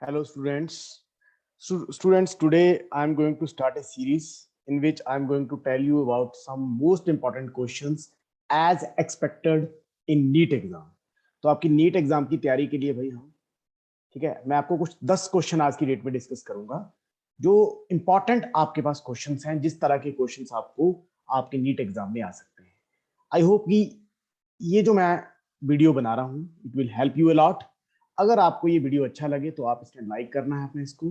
Hello, students. Students, today I'm going to start a series in which I'm going to tell you about some most important questions as expected in NEET exam. तो आपकी NEET exam की तैयारी के लिए भाई हम ठीक है, मैं आपको कुछ 10 क्वेश्चन आज की डेट में डिस्कस करूंगा जो इंपॉर्टेंट आपके पास क्वेश्चंस हैं, जिस तरह के क्वेश्चंस आपको आपके नीट एग्जाम में आ सकते हैं. आई होप कि ये जो मैं वीडियो बना रहा हूँ it will help you a lot. अगर आपको ये वीडियो अच्छा लगे तो आप इसमें लाइक करना है अपने इसको,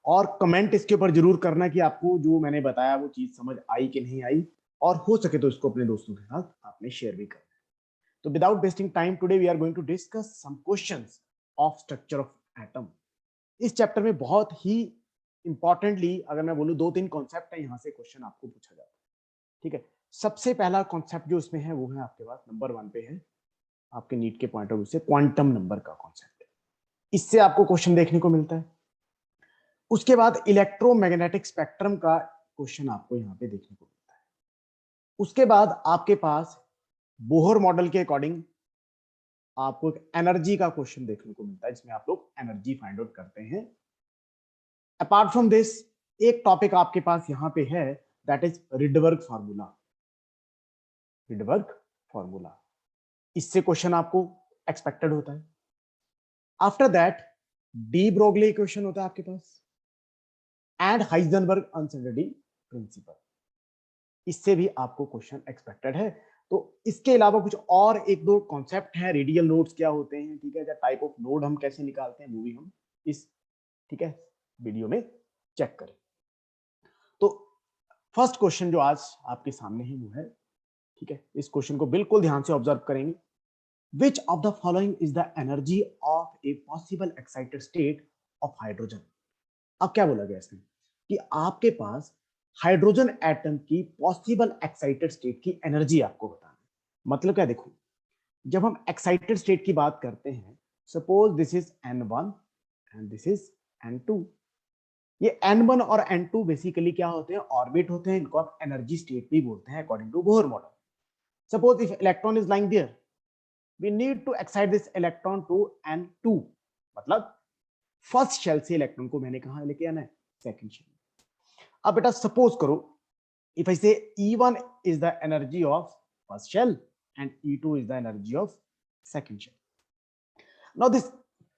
और कमेंट इसके ऊपर जरूर करना कि आपको जो मैंने बताया वो चीज समझ आई कि नहीं आई, और हो सके तो इसको अपने दोस्तों के साथ आपने शेयर भी करना है. तो without wasting time today we are going to discuss some questions of structure of atom. इस चैप्टर में बहुत ही इंपॉर्टेंटली अगर मैं बोलूं दो तीन कॉन्सेप्ट है, यहाँ से क्वेश्चन आपको पूछा जाता है. ठीक है, सबसे पहला कॉन्सेप्ट जो इसमें है वो है आपके पास नंबर 1 पे है, आपके नीट के पॉइंट ऑफ व्यू से क्वांटम नंबर का कॉन्सेप्ट. इससे आपको क्वेश्चन देखने को मिलता है. उसके बाद इलेक्ट्रोमैग्नेटिक स्पेक्ट्रम का क्वेश्चन आपको यहाँ पे देखने को मिलता है. उसके बाद आपके पास बोहर मॉडल के अकॉर्डिंग आपको एक एनर्जी का क्वेश्चन देखने को मिलता है, जिसमें आप लोग एनर्जी फाइंड आउट करते हैं. अपार्ट फ्रॉम दिस एक टॉपिक आपके पास यहाँ पे है, that is Rydberg formula. Rydberg formula, इससे क्वेश्चन आपको एक्सपेक्टेड होता है. After that de Broglie equation होता है आपके पास, एंड हाइजेनबर्ग अनसर्टेनिटी प्रिंसिपल. इससे भी आपको क्वेश्चन एक्सपेक्टेड है. तो इसके अलावा कुछ और एक दो कॉन्सेप्ट हैं, रेडियल नोड्स क्या होते हैं, ठीक है, या टाइप ऑफ नोड हम कैसे निकालते हैं, वो भी हम इस ठीक है वीडियो में चेक करें. तो फर्स्ट क्वेश्चन जो आज आपके सामने है वो है, ठीक है, इस क्वेश्चन को बिल्कुल ध्यान से ऑब्जर्व करेंगे. Which of the following is the energy of a possible excited state of hydrogen? अब क्या बोला गया इसमें कि आपके पास हाइड्रोजन एटम की पॉसिबल एक्साइटेड स्टेट की एनर्जी आपको बताना है. मतलब क्या, देखो, जब हम एक्साइटेड स्टेट की बात करते हैं, suppose this is N1 and this is N2. ये N1 और N2 बेसिकली क्या होते हैं, ऑर्बिट होते हैं. इनको आप एनर्जी स्टेट भी बोलते हैं according to Bohr model. Suppose if electron is lying there, we need to excite this electron to N2. मतलब फर्स्ट शेल से इलेक्ट्रॉन को मैंने कहा लेके आना है सेकंड शेल. अब बेटा सपोज करो, if I say E1 is the energy of first shell and E2 is the energy of second shell. Now this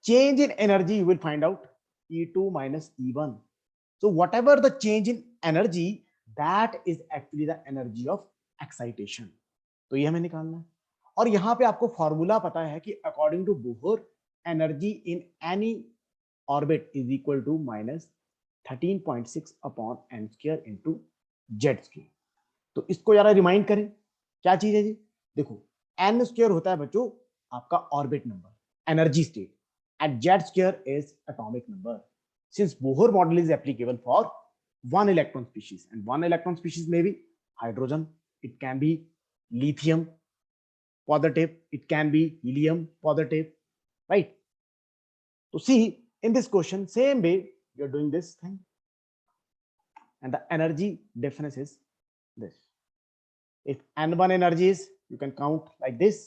change in energy you will find out E2 minus E1. So whatever the change in energy, that is actually the energy of excitation. तो ये हमें निकालना है. और यहां पे आपको formula पता है कि according to Bohr energy in any orbit is equal to minus 13.6 upon n square into Z square. तो इसको जरा रिमाइंड करें, क्या चीज है जी. देखो, एन स्क्वायर होता है बच्चों आपका orbit number, energy state, and Z square is atomic number. Since Bohr model is applicable for one electron species, and one electron species में भी hydrogen, it can be lithium positive, it can be helium positive, right? So see, in this question same way you're doing this thing, and the energy difference is this. If N1 energy is, you can count like this,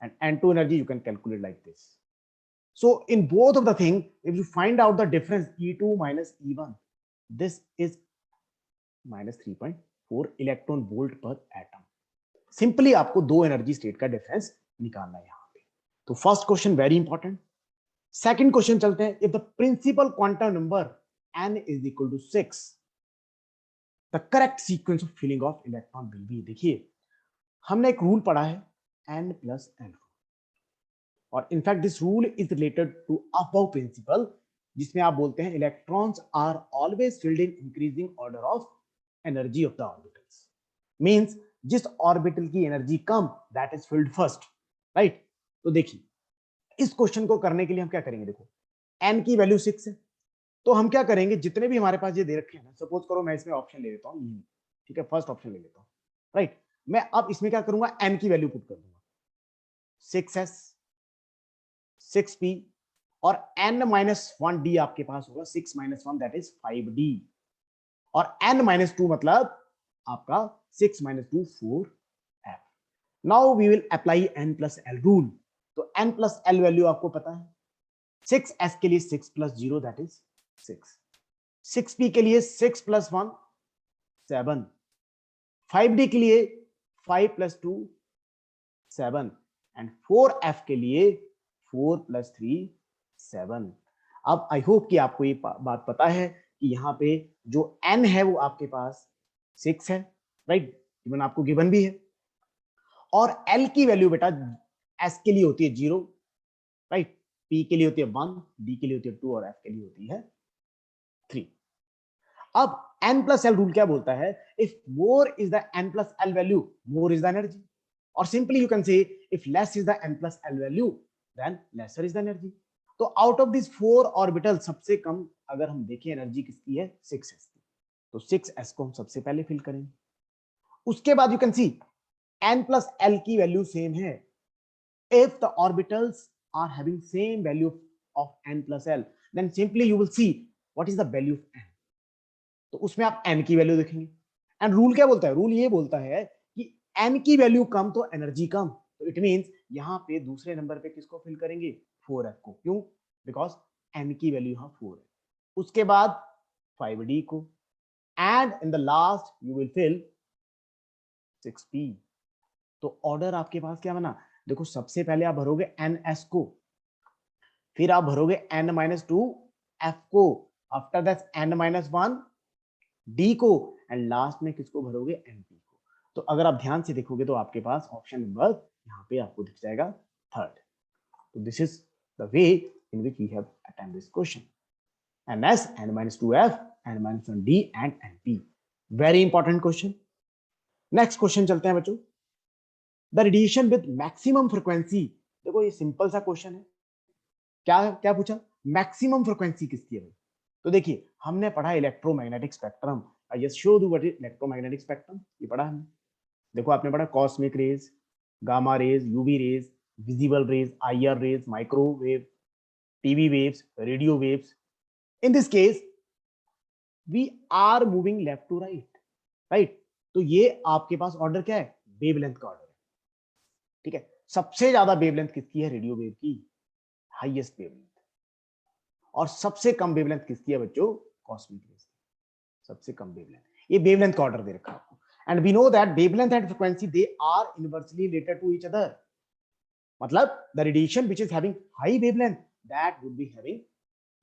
and N2 energy you can calculate like this. So in both of the thing, if you find out the difference E2 minus E1, this is minus 3.4 electron volt per atom. Simply आपको दो energy state का difference निकालना है यहां पे. तो first question very important. Second question चलते हैं. If the principal quantum number n is equal to 6, the correct sequence of filling of electron will be. देखिए, हमने एक रूल पढ़ा है n प्लस एल, और in fact this rule is related to aufbau principle, जिसमें आप बोलते हैं electrons are always filled in increasing order of energy of the orbitals. Means जिस ऑर्बिटल की energy come, that is filled first, right. तो देखिए, इस क्वेश्चन को करने के लिए हम क्या करेंगे, देखो n की वैल्यू 6 है, तो हम क्या करेंगे, जितने भी हमारे पास ये दे रखे हैं ना, सपोज करो मैं इसमें ऑप्शन ले लेता हूं, ठीक है, फर्स्ट ऑप्शन ले लेता हूं, राइट. मैं अब इसमें क्या करूंगा, n की वैल्यू पुट कर दूंगा, 6s 6p, और n माइनस 1d आपके पास होगा, 6 माइनस 1 दैट इज 5d, और n माइनस 2 मतलब आपका 6 minus 2 4f. Now we will apply n plus l rule. तो n plus l वैल्यू आपको पता है, 6s के लिए 6 प्लस 0 दैट इज 6, 6p के लिए 6 प्लस 1 7, 5d के लिए 5 प्लस 2 7 एंड 4f के लिए 4 प्लस 3 7। अब आई होप कि आपको ये बात पता है कि यहाँ पे जो n है वो आपके पास 6 है, राइट, इवन आपको गिवन भी है, और l की वैल्यू बेटा s के लिए होती है 0, राइट, p के लिए होती है 1, d के लिए होती है 2 और f के लिए होती है 3। अब n प्लस एल रूल क्या बोलता है, if more is the n plus L value more is the energy, और simply you can say if less is the n plus L value then lesser is the energy. तो out of this 4 orbital सबसे कम अगर हम देखें energy किसकी है 6s की, तो 6s को हम सबसे पहले फिल करेंगे। उसके बाद you can C n plus L की वैल्यू सेम है, if the orbitals are having same value of n plus l then simply you will see what is the value of n, तो उसमें आप n की value देखेंगे। And rule क्या बोलता है, रूल ये बोलता है कि n की वैल्यू कम तो एनर्जी कम, तो इट मींस यहां पे दूसरे नंबर पे किसको फिल करेंगे 4f को, क्यों, बिकॉज n की वैल्यू यहां 4 है। उसके बाद 5d को, and in the last you will fill 6p। तो ऑर्डर आपके पास क्या बना, देखो सबसे पहले आप भरोगे ns को, फिर आप भरोगे n माइनस 2 f को, after that n minus 1 d को, एंड लास्ट में किसको भरोगे np को। तो अगर आप ध्यान से देखोगे तो आपके पास ऑप्शन नंबर यहाँ पे आपको दिख जाएगा 3rd। तो this is the way in which we have attempt this question, ns, n minus 2f, n minus 1d and np। Very important question. Next question चलते हैं बच्चों, the radiation with maximum frequency. देखो ये simple सा question है, क्या क्या पूछा, मैक्सिमम फ्रीक्वेंसी किसकी है। तो देखिए हमने पढ़ा electromagnetic spectrum, I just show you what is electromagnetic spectrum, ये पढ़ा हमने। देखो आपने पढ़ा cosmic rays, gamma rays, UV rays, visible rays, IR rays, microwave, TV waves, radio waves. In this case we are moving left to right, right, तो ये आपके पास order क्या है, वेवलेंथ का ऑर्डर है, ठीक है। सबसे ज्यादा वेवलेंथ किसकी है, रेडियो वेव की, हाईएस्ट वेवलेंथ, और सबसे कम वेवलेंथ किसकी है बच्चों, कॉस्मिक रेज, सबसे कम वेवलेंथ। ये वेवलेंथ का ऑर्डर दे रखा है आपको, and we know that wavelength and frequency they are inversely related to each other, मतलब the radiation which is having high wavelength that would be having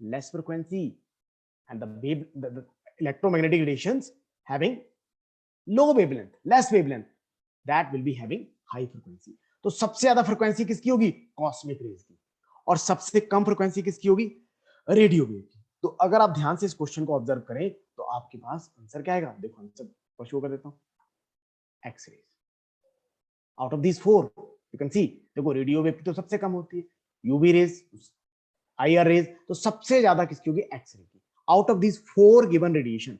less frequency, and the electromagnetic radiations having low wavelength, less wavelength, that will be having high frequency। तो सबसे ज्यादा frequency किसकी होगी, cosmic rays की, और सबसे कम frequency किसकी होगी, रेडियो वेव की। तो अगर आप ध्यान से इस क्वेश्चन को ऑब्जर्व करें तो आपके पास आंसर क्या आएगा, देखो आंसर शो कर देता हूं, X rays. Out of these 4 you can see, देखो रेडियो वेव की तो सबसे कम होती है, यूवी रेज, आईआर रेज, तो सबसे ज्यादा किसकी होगी, एक्स रे की, out of these 4 given radiation,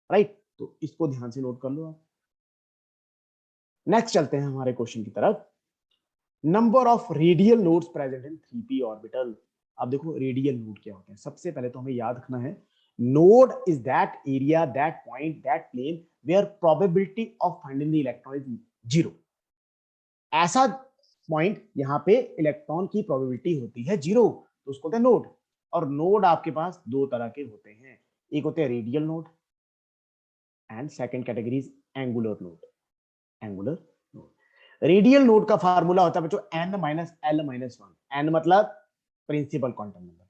right. तो इसको ध्यान से नोट कर लो आप। नेक्स्ट चलते हैं हमारे क्वेश्चन की तरफ, number of radial nodes present in 3p orbital. अब देखो रेडियल नोड क्या होते हैं, सबसे पहले तो हमें याद रखना है, node is that area, that point, that plane where probability of finding the electron is 0। ऐसा पॉइंट यहाँ पे इलेक्ट्रॉन की प्रोबेबिलिटी होती है 0, तो उसको कहते हैं नोड। और नोड आपके पास दो तरह के होते हैं, एक होते हैं radial node and second category is angular node. Angular node, radial node का फार्मूला होता है बच्चों n minus L minus 1। n मतलब principal quantum number,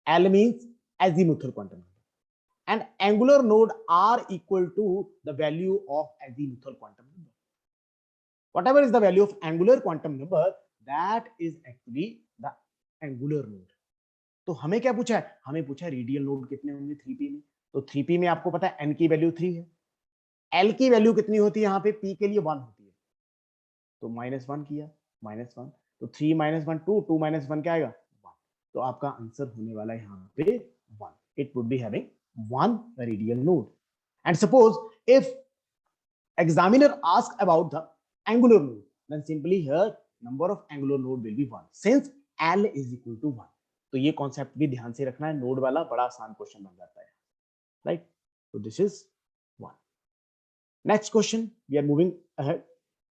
l means azimuthal quantum number, and angular node are equal to the value of azimuthal quantum number. whatever is the value of angular quantum number that is actually the angular node। तो हमें क्या पूछा है, हमें पूछा है radial node कितने होंगे 3p में, तो 3p में आपको पता है n की वैल्यू 3 है, l की वैल्यू कितनी होती है यहाँ पे, p के लिए 1 होती है, तो -1 किया, -1, तो 3 - 1 2, 2 - 1 क्या आएगा 1, तो आपका आंसर होने वाला है यहाँ पे 1। It would be having 1 radial node. And suppose if examiner ask about the angular node, then simply here number of angular node will be 1 since l is equal to 1। तो ये कॉन्सेप्ट भी ध्यान से रखना है, नोड वाला बड़ा आसान क्वेश्चन बन जाता है, राइट। तो this is 1। Next question, we are moving ahead,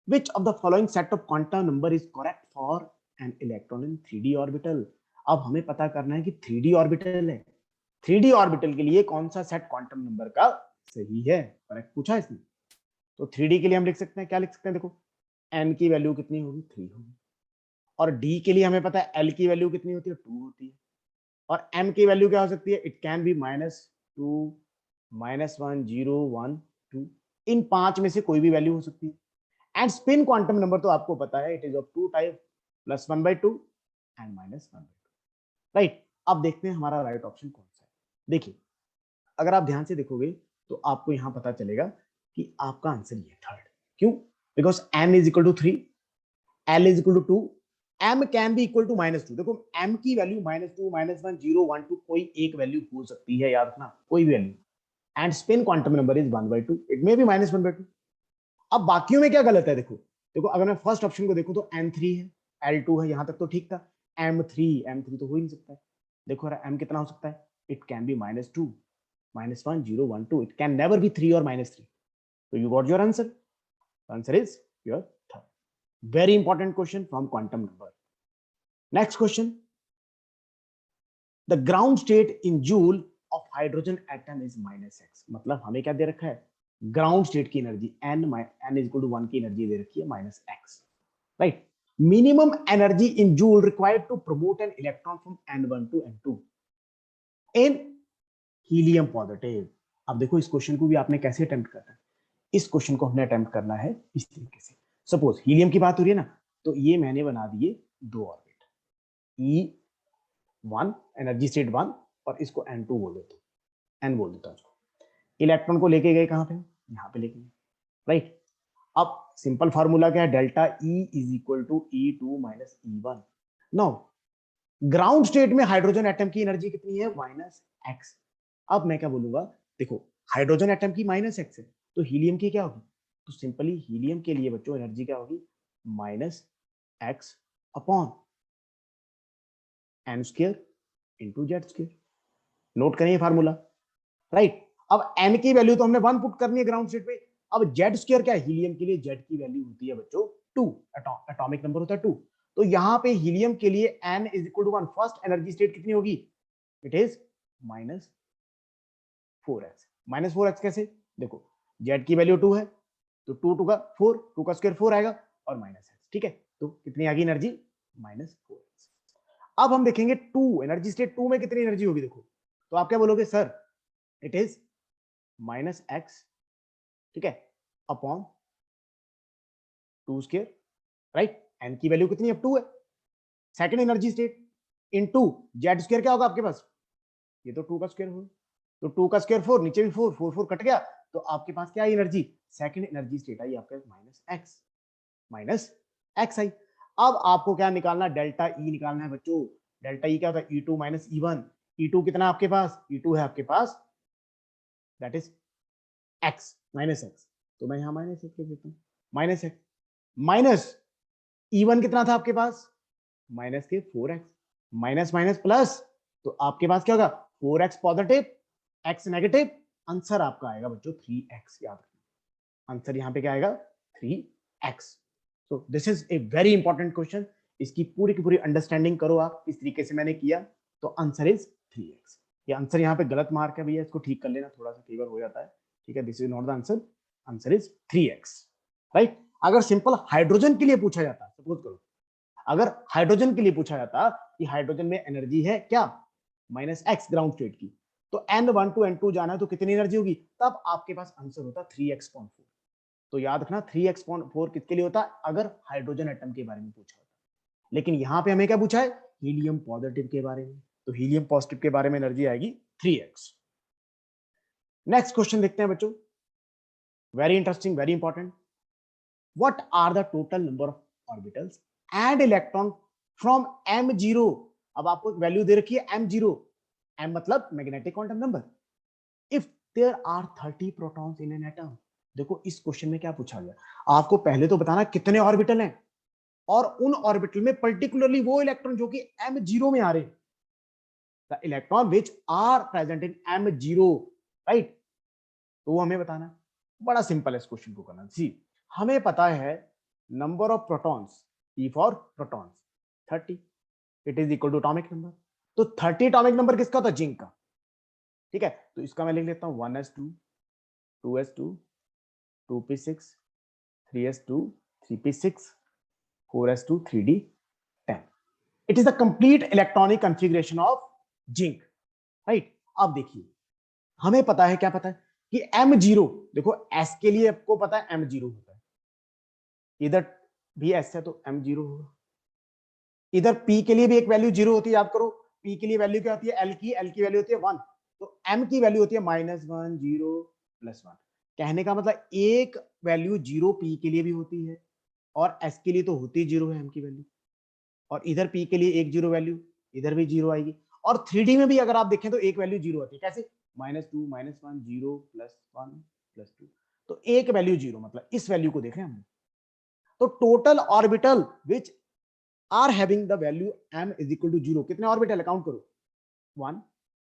which of the following set of quantum number is correct for an electron in 3d orbital। अब हमें पता करना है कि 3D ऑर्बिटल है, 3D ऑर्बिटल के लिए कौन सा सेट क्वांटम नंबर का सही है, करेक्ट पूछा इसने। तो 3D के लिए हम लिख सकते हैं, क्या लिख सकते हैं, देखो n की वैल्यू कितनी होगी, 3 होगी, और d के लिए हमें पता है l की वैल्यू कितनी होती है, 2 होती है, और m की वैल्यू क्या हो सकती है, इट कैन बी -2 -1 0 1 2, इन 5 में से कोई भी वैल्यू हो सकती है। एंड स्पिन क्वांटम नंबर तो आपको पता है, it is of 2 type, +1/2 and -1/2, right. अब देखते हैं हमारा राइट ऑप्शन कौन सा है। देखिए अगर आप ध्यान से देखोगे तो आपको यहां पता चलेगा कि आपका आंसर ये थर्ड, क्यों, because n is equal to 3, l is equal to 2, m can be equal to -2। देखो m की वैल्यू -2 -1 0 1 2 कोई एक वैल्यू हो सकती है, याद रखना कोई भी value, and spin quantum number is 1/2, it may be -1/2। अब बाकियों में क्या गलत है, देखो देखो अगर मैं फर्स्ट ऑप्शन को देखूं तो n3 है, l2 है, यहां तक तो ठीक था, m3 तो हो ही नहीं सकता है। देखो m कितना हो सकता है, it can be -2 -1 0 1 2, it can never be 3 और -3, so you got your answer. The answer is your third. Very important question from quantum number. Next question. The ground state in joule of hydrogen atom is -x. मतलब हमें क्या दे रखा है, ground state की energy n is equal to 1 की energy दे रखी है -x, right. Minimum energy in joule required to promote an electron from n1 to n2 in helium positive. अब देखो इस क्वेश्चन को भी आपने कैसे अटेम्प्ट करना है, इस क्वेश्चन को हमने अटेम्प्ट करना है इस तरीके से। सपोज हीलियम की बात हो रही है ना, तो ये मैंने बना दिए 2 ऑर्बिट, E1 एनर्जी स्टेट 1 और इसको N2 बोल देता हूं, N बोल देता हूं इसको। इलेक्ट्रॉन को लेके गए कहां पे, यहां पे लेके गए, राइट। अब सिंपल फार्मूला क्या है, delta E is equal to E2 minus E1। Now ground state में हाइड्रोजन एटम की एनर्जी कितनी है, -x। अब मैं क्या बोलूंगा, देखो हाइड्रोजन एटम की -x है, तो हीलियम की क्या होगी, तो सिंपली हीलियम के लिए बच्चों एनर्जी क्या होगी, -x upon n² into z²। Note करिए फार्मूला, राइट। अब n की वैल्यू तो हमने 1 पुट करनी है ग्राउंड स्टेट पे, अब z² क्या है, हीलियम के लिए z की वैल्यू होती है बच्चों 2, एटॉमिक नंबर होता है 2, तो यहां पे हीलियम के लिए n is equal to 1, first energy state कितनी होगी, इट इज -4x। -4x कैसे, देखो z की वैल्यू 2 है, तो 2 2 का 4, 2 का स्क्वायर 4 आएगा और -x, ठीक है, तो कितनी आ गई एनर्जी, -4x। अब हम देखेंगे 2 एनर्जी स्टेट 2 में कितनी एनर्जी होगी, देखो तो आप क्या बोलोगे, सर इट इज -x, ठीक है, अपॉन 2², राइट। n की वैल्यू कितनी है, 2 है, second energy state into z² क्या होगा आपके पास, ये तो 2 का स्क्वायर होगा, तो 2 का स्क्वायर 4, नीचे भी 4 4 4 कट गया, तो आपके पास क्या आई एनर्जी, सेकंड एनर्जी स्टेट आई आपके पास -x आई। अब आपको क्या निकालना, डेल्टा ई निकालना है बच्चों। डेल्टा ई क्या होता है, E2 माइनस E1। E2 कितना आपके पास, E2 है आपके पास दैट इज x -x, तो मैं यहां -x लिख देता हूं, -x माइनस E1 कितना था आपके पास, -4x, माइनस माइनस प्लस, तो आपके पास क्या होगा, 4x positive x negative, answer आपका आएगा बच्चों 3x, याद रखना आंसर यहां पे क्या आएगा, 3x। So this is a very important question, इसकी पूरी की पूरी अंडरस्टैंडिंग करो आप, इस तरीके से मैंने किया तो आंसर इज 3x। ये आंसर यहाँ पे गलत मार्क है भैया, इसको ठीक कर लेना, थोड़ा सा कई बार हो जाता है, ठीक है, this is not the answer, answer is 3x, right. अगर सिंपल हाइड्रोजन के लिए पूछा जाता, सपोज करो अगर हाइड्रोजन के लिए पूछा जाता कि हाइड्रोजन में एनर्जी है क्या, -x ग्राउंड स्टेट की, तो n1 टू n2 जाना है तो कितनी एनर्जी होगी, तब आपके पास आंसर होता 3x/4। तो याद रखना 3x/4 किसके लिए होता, अगर हाइड्रोजन एटम के बारे में पूछा होता। लेकिन यहां पे हमें क्या पूछा है, हीलियम पॉजिटिव के बारे में, तो हीलियम पॉजिटिव के बारे में एनर्जी आएगी 3x। नेक्स्ट क्वेश्चन देखते हैं बच्चों, very interesting, very important. What are the total number of orbitals and electron from m0? अब आपको वैल्यू दे रखी है m0, m मतलब magnetic quantum number, if there are 30 protons in an atom. देखो इस क्वेश्चन में क्या पूछा गया, आपको पहले तो बताना कितने ऑर्बिटल हैं, और उन ऑर्बिटल में पर्टिकुलरली वो इलेक्ट्रॉन जो कि m0 में आ रहे हैं, the electron which are present in m0, right, तो वो हमें बताना है। बड़ा सिंपल है इस क्वेश्चन को करना, सी हमें पता है number of protons, E for protons 30, it is equal to atomic number. तो 30 एटॉमिक नंबर किसका होता है? जिंक का। ठीक है, तो इसका मैं लिख लेता हूं 1s2 2s2 2p6 3s2 3p6 4s2 3d10। It is the complete electronic configuration of zinc, right. अब देखिए, हमें पता है, क्या पता है कि M0, देखो S के लिए आपको पता है M0 होता है, इधर भी S है तो M0 होगा, इधर P के लिए भी एक वैल्यू 0 होती है, याद करो P के लिए वैल्यू क्या होती है? L की वैल्यू होती है 1, तो M की वैल्यू होती है -1 0 +1। कहने का मतलब एक वैल्यू 0 P के लिए भी होती है और S के लिए तो होती 0 है M की वैल्यू, और इधर P के लिए एक 0 वैल्यू, इधर भी 0 आएगी। और 3D में भी अगर आप देखें तो एक वैल्यू 0 आती है, कैसे? -2 -1 0 +1 +2, तो एक वैल्यू 0, मतलब इस वैल्यू को देख रहे हैं हम। तो total orbital which are having the value m is equal to 0, कितने ऑर्बिटल है? काउंट करो, 1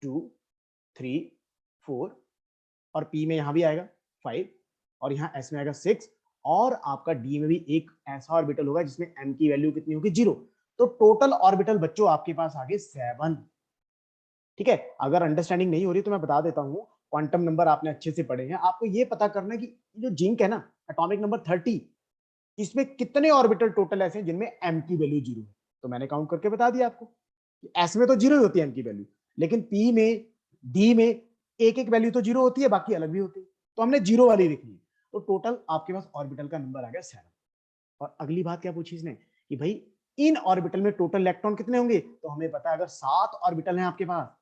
2 3 4, और P में यहां भी आएगा 5, और यहां S में आएगा 6, और आपका D में भी एक ऐसा ऑर्बिटल होगा जिसमें m की वैल्यू कितनी होगी? 0। तो टोटल ऑर्बिटल बच्चों आपके पास आगे 7। ठीक है, अगर अंडरस्टैंडिंग नहीं हो रही तो मैं बता देता हूं, क्वांटम नंबर आपने अच्छे से पढ़े हैं, आपको ये पता करना है कि जो जिंक है ना, एटॉमिक नंबर 30, इसमें कितने ऑर्बिटल टोटल ऐसे हैं जिनमें m की वैल्यू 0 है। तो मैंने काउंट करके बता दिया आपको कि S में तो 0 ही होती है m की वैल्यू, लेकिन P में, D में एक एक वैल्यू तो 0 होती है, बाकी अलग भी होती है, तो हमने 0 वाली लिखी है। तो टोटल आपके पास ऑर्बिटल का नंबर आ गया 7। और अगली बात क्या पूछी इसने कि भाई इन ऑर्बिटल में टोटल इलेक्ट्रॉन कितने होंगे? तो हमें पता है अगर 7 ऑर्बिटल हैं आपके पास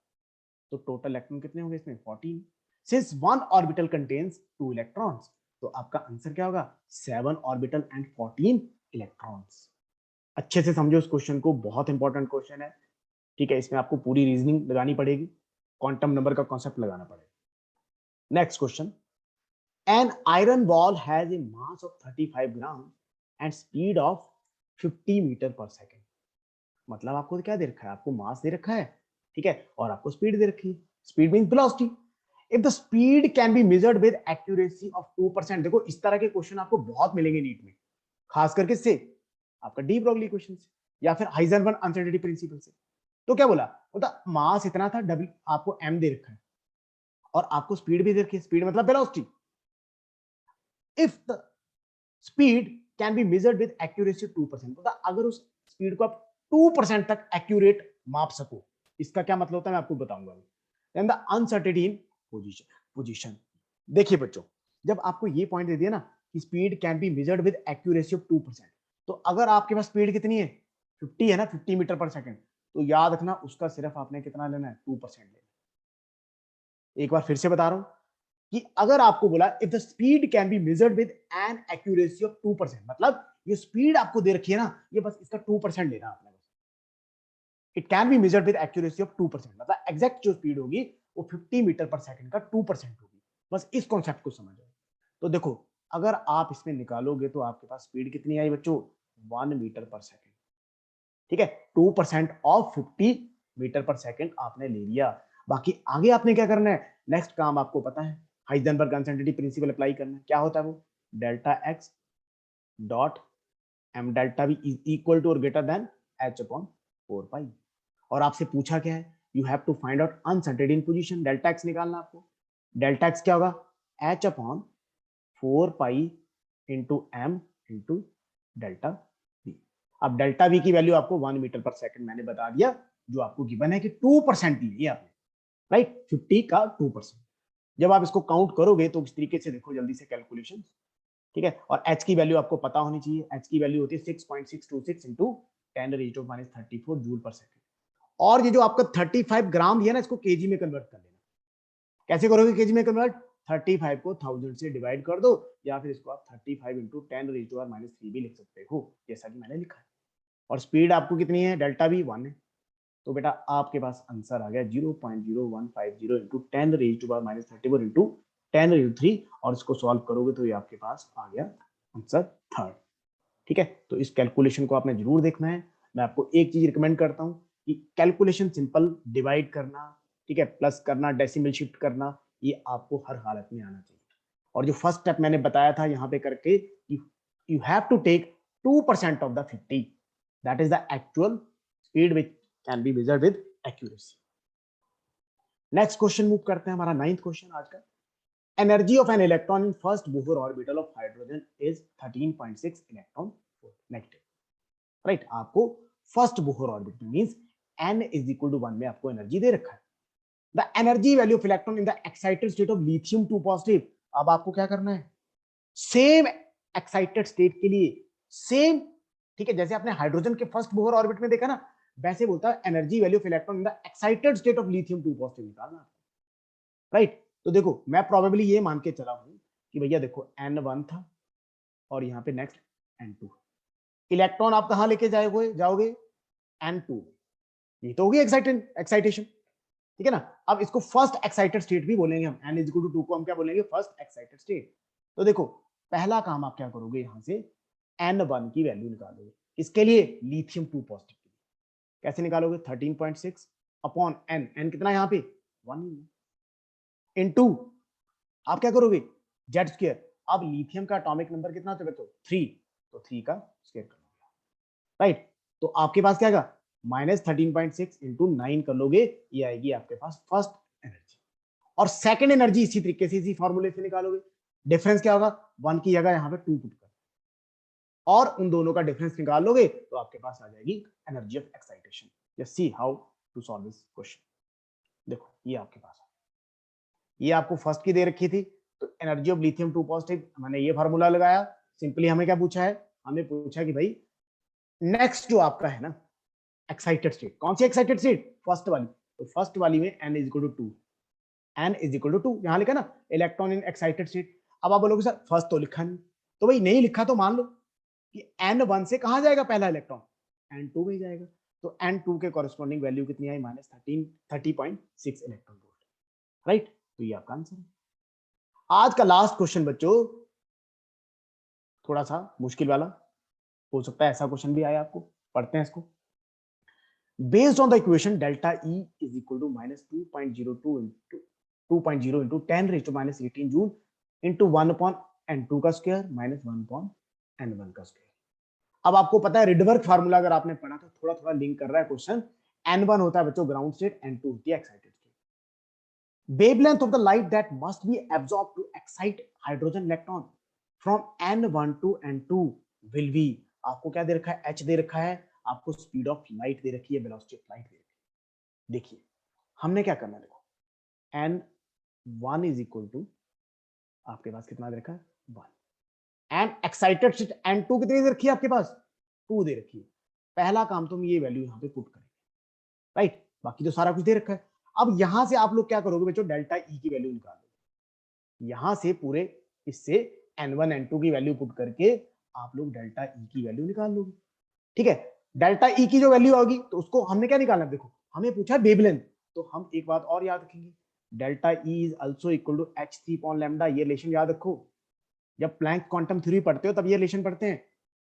तो टोटल इलेक्ट्रॉन कितने होंगे इसमें? 14। Since one orbital contains 2 electrons, तो आपका आंसर क्या होगा? 7 ऑर्बिटल एंड 14 इलेक्ट्रॉन्स। अच्छे से समझो इस क्वेश्चन को, बहुत इंपॉर्टेंट क्वेश्चन है। ठीक है, इसमें आपको पूरी रीजनिंग लगानी पड़ेगी, क्वांटम नंबर का कॉन्सेप्ट लगाना पड़ेगा। Next question, an iron ball has a mass of 35 gram and speed of 50 metre पर सेकेंड। मतलब आपको क्या दे रखा है? आपको मास दे रखा है, ठीक है, और आपको स्पीड दे रखी है। Speed means velocity. If the speed can be measured with accuracy of 2%, देखो इस तरह के क्वेश्चन आपको बहुत मिलेंगे नीट में, खास करके से आपका डी ब्रोगली क्वेश्चन से या फिर हाइजेनबर्ग अनसर्टेनिटी प्रिंसिपल से। तो क्या बोला? बोला मास इतना था, डब्ल्यू आपको m दे रखा है और आपको स्पीड भी दे रखी है, स्पीड मतलब velocity. If the speed can be measured with accuracy 2%, मतलब अगर उस स्पीड को आप 2% तक एक्यूरेट माप सको, इसका क्या मतलब होता है मैं आपको बताऊंगा। Then the uncertainty in position. देखिए बच्चों, जब आपको ये पॉइंट दे दिया ना कि speed can be measured with accuracy of 2%, तो अगर आपके पास स्पीड कितनी है? 50 है ना, 50 मीटर पर सेकंड, तो याद रखना उसका सिर्फ आपने कितना लेना है? 2% लेना। एक बार फिर से बता रहा हूं कि अगर आपको बोला if the speed can be measured with an accuracy of 2%, मतलब ये स्पीड आपको दे रखी है ना, ये बस इसका 2% लेना आपने। It can be measured with accuracy of 2%, मतलब एग्जैक्ट जो स्पीड होगी वो 50 मीटर पर सेकंड का 2% होगी। बस इस कॉन्सेप्ट को समझो। तो देखो, अगर आप इसमें निकालोगे तो आपके पास स्पीड कितनी आई बच्चों? 1 मीटर पर सेकंड। ठीक है, 2% ऑफ 50 मीटर पर सेकंड आपने ले लिया। बाकी आगे आपने क्या करना है? नेक्स्ट काम आपको पता है, हाइजेनबर्ग अनसर्टेनिटी प्रिंसिपल अप्लाई करना है। क्या होता है वो? Delta X dot M delta B is equal to और greater than H upon 4 pi. और आपसे पूछा क्या है? You have to find out uncertainty in position. Delta X निकालना आपको। डेल्टा एक्स क्या होगा? H upon 4 pi into M into delta V. अब डेल्टा वी की वैल्यू आपको 1 मीटर पर सेकंड मैंने बता दिया, जो आपको गिवन है कि 2% लिए आपने, राइट, 50 का 2%। जब आप इसको काउंट करोगे तो इस तरीके से देखो जल्दी से कैलकुलेशन, ठीक है। और एच की वैल्यू आपको पता होनी चाहिए, एच की वैल्यू होती है 6.626 इंटू 10⁻⁻34 जूल पर सेकंड। और ये जो आपका 35 ग्राम दिया ना, इसको केजी में कन्वर्ट कर लेना। कैसे करोगे केजी में कन्वर्ट? 35 को 1000 से डिवाइड कर दो, या फिर इसको आप 35 इंटू 10⁻³ भी लिख सकते हो, जैसा कि मैंने लिखा है। और स्पीड आपको कितनी है? डेल्टा भी 1 है, तो बेटा आपके पास आंसर आ गया 0.0150 इंटू 10⁻³ इंटू 10⁻³ और इसको सॉल्व करोगे तो ये आपके पास आ गया आंसर 3rd। ठीक है, तो इस कैलकुलेशन को आपने जरूर देखना है। मैं आपको एक चीज रिकमेंड करता हूं कि कैलकुलेशन सिंपल, डिवाइड करना, ठीक है, प्लस करना, डेसिमल शिफ्ट करना, ये आपको हर हालत में आना चाहिए। और जो फर्स्ट स्टेप मैंने बताया था यहाँ पे करके, you have to take 2% of the 50, that is the actual speed which can be measured with accuracy. Next question move करते हैं, हमारा 9th क्वेश्चन आज का। Energy of an electron in first Bohr orbital of hydrogen is 13.6 electron volt negative. Right, आपको first Bohr orbital means n is equal to 1 में आपको energy दे रखा है। The energy value of electron in the excited state of lithium 2 positive. अब आपको क्या करना है, सेम एक्साइटेड स्टेट के लिए सेम, ठीक है, जैसे आपने हाइड्रोजन के फर्स्ट बोहर ऑर्बिट में देखा ना, वैसे बोलता है energy value of electron in the excited state of lithium 2 positive निकालना। राइट, तो देखो मैं प्रोबेबली ये मान के चला हूं कि भैया देखो n1 था और यहाँ पे नेक्स्ट n2, इलेक्ट्रॉन आप कहां लेके जाओगे n2, ये तो होगी एक्साइटेशन, ठीक है ना। अब इसको फर्स्ट एक्साइटेड स्टेट भी बोलेंगे हम, n इक्वल टू 2 को हम क्या बोलेंगे, फर्स्ट एक्साइटेड स्टेट। तो देखो पहला काम आप क्या करोगे, यहां से n1 की वैल्यू निकालोगे, इसके लिए लिथियम 2 पॉजिटिव के लिए कैसे निकालोगे, 13.6 अपॉन n कितना यहाँ पे 1 इनटू आप क्या करोगे जेड स्क्वायर। अब लिथियम का एटॉमिक नंबर कितना होता है बच्चों, 3, तो 3 का स्क्वायर कर लोगे। राइट, तो आपके पास क्या आएगा -13.6 इंटू 9 कर लोगे, ये आएगी आपके पास फर्स्ट एनर्जी। और सेकंड एनर्जी इसी तरीके से इसी फॉर्मूले से निकालोगे। डिफरेंस क्या होगा, 1 की जगह यहाँ पे 2 पुट कर और उन दोनों का डिफरेंस निकाल लोगे तो आपके पास आ जाएगी energy of excitation. Just see how to solve this question. देखो ये आपके पास है, ये आपको फर्स्ट की दे रखी थी, तो एनर्जी ऑफ लिथियम 2 पॉजिटिव मैंने ये फार्मूला लगाया। सिंपली हमें क्या पूछा है, हमें पूछा कि भाई नेक्स्ट जो आपका है ना एक्साइटेड स्टेट, कौन सी एक्साइटेड स्टेट, फर्स्ट वाली, तो फर्स्ट वाली में n is equal to 2, n is equal to 2 यहां लिखा ना इलेक्ट्रॉन इन एक्साइटेड स्टेट। अब आप बोलोगे सर फर्स्ट तो लिखा नहीं, तो भाई नहीं लिखा तो मान लो कि n1 से कहां जाएगा पहला इलेक्ट्रॉन, n2 में जाएगा, तो n2 के कॉरेस्पॉन्डिंग वैल्यू कितनी आई, -30.6 इलेक्ट्रॉन वोल्ट। राइट, तो ये आपका आंसर है। आज का लास्ट क्वेश्चन बच्चों थोड़ा सा मुश्किल वाला हो सकता है, ऐसा क्वेश्चन भी आया आपको, पढ़ते हैं इसको। Based on the equation delta E is equal to -2.02 into 2.0 into 10⁻⁻18 joule into 1/n2 का स्क्वायर माइनस 1/n1 का स्क्वायर। अब आपको पता है रिडबर्ग फार्मूला अगर आपने पढ़ा तो थोड़ा थोड़ा लिंक कर रहा है क्वेश्चन। n1 होता है बच्चों ग्राउंड स्टेट, n2 होती है excited state. wavelength of the light that must be absorbed to excite hydrogen electron from n1 to n2 will be, आपको क्या दे रखा है, h दे रखा है, आपको स्पीड ऑफ लाइट दे रखी है, वेलोसिटी ऑफ लाइट दे रखी है। देखिए हमने क्या करना है, देखो n1 इज इक्वल टू आपके पास कितना दे रखा है 1, एंड एक्साइटेड स्टेट n2 कितनी दे रखी है आपके पास 2 दे रखी है। पहला काम तुम ये वैल्यू यहाँ पे पुट करेंगे, राइट, बाकी तो सारा कुछ दे रखा है। अब यहां से आप लोग क्या करोगे बच्चों, डेल्टा ई की वैल्यू निकालोगे, यहां से पूरे इससे n1 n2 की वैल्यू पुट करके आप लोग डेल्टा ई की वैल्यू निकाल लोगे। ठीक है, डेल्टा ई की जो वैल्यू होगी तो उसको हमने क्या निकालना है, देखो हमें पूछा वेवलेंथ, तो हम एक बात और याद रखेंगे, delta E is also equal to h3 upon lambda. ये रिलेशन याद रखो, जब प्लैंक क्वांटम थ्योरी पढ़ते हो तब ये रिलेशन पढ़ते हैं।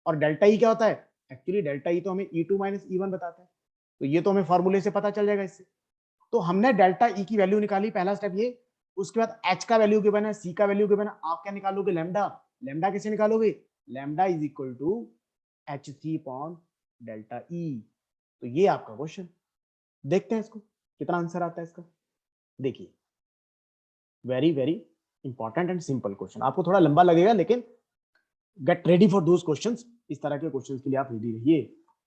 और डेल्टा ई क्या होता है, एक्चुअली डेल्टा ई तो हमें E2 माइनस E1 बताता है, तो ये तो हमें फॉर्मूले से पता चल जाएगा इससे। तो हमने डेल्टा ई की वैल्यू निकाली, पहला स्टेप ये। उसके बाद एच का वैल्यू गिवन है, सी का वैल्यू गिवन है, आप क्या निकालोगे लैम्डा। लैम्डा कैसे निकालोगे, lambda is equal to h3 upon delta E. तो ये आपका क्वेश्चन, देखते हैं इसको कितना आंसर आता है इसका। देखिए very very important and simple question, आपको थोड़ा लंबा लगेगा लेकिन get ready for those questions. इस तरह के क्वेश्चंस के लिए आप रेडी रहिए।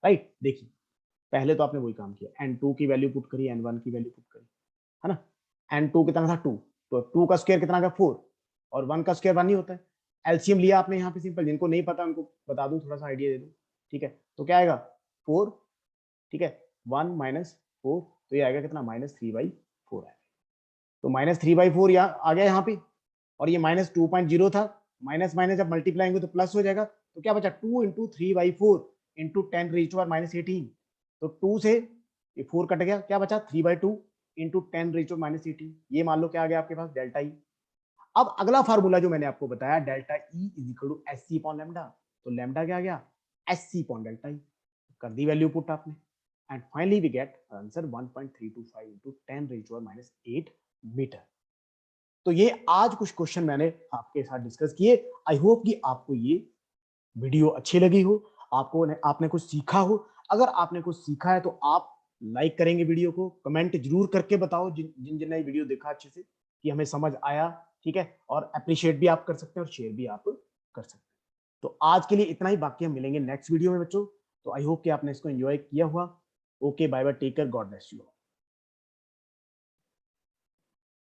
राइट, देखिए पहले तो आपने वही काम किया, n2 की वैल्यू पुट करी, n1 की वैल्यू पुट करी, है ना। n2 कितना था 2, तो 2 का स्क्वायर कितना का 4, और 1 का स्क्वायर 1 ही होता है। एलसीएम लिया आपने यहाँ पे, सिंपल, जिनको नहीं पता उनको बता दूं, थोड़ा सा आइडिया दे दूं। ठीक है, तो क्या आएगा 4, ठीक है, 1 माइनस 4, तो ये आएगा कितना -3/4 आएगा। तो -3/4 यहाँ आ गया यहाँ पे, और ये -2.0 था, माइनस माइनस जब मल्टीप्लाई होंगे तो प्लस हो जाएगा। तो क्या बचा 2 इंटू 3/4 इंटू 10⁻⁻18, तो 2 से ये 4 कट गया, क्या बचा 3/2 इंटू 10⁻⁻18, ये मान लो क्या आ गया आपके पास डेल्टा ई। अब अगला फार्मूला जो मैंने आपको बताया, delta E is equal to S C upon lambda, तो लैम्डा क्या आ गया S C upon delta E, कर दी वैल्यू पुट आपने, and finally we get answer 1.325 into 10⁻⁸ metre. तो ये आज कुछ क्वेश्चन मैंने आपके साथ डिस्कस किए। आई होप कि आपको ये वीडियो अच्छी लगी हो, आपने कुछ सीखा हो। अगर आपने कुछ सीखा है तो आप लाइक करेंगे वीडियो को, कमेंट जरूर करके बताओ जिन जिन ने वीडियो देखा अच्छे से कि हमें समझ आया, ठीक है। और अप्रिशिएट भी आप कर सकते हैं और शेयर भी आप कर सकते हैं। तो आज के लिए इतना ही, बाकी हम मिलेंगे नेक्स्ट वीडियो में बच्चों। तो आई होप कि आपने इसको एंजॉय किया हुआ। Okay, bye bye, take care, God bless you.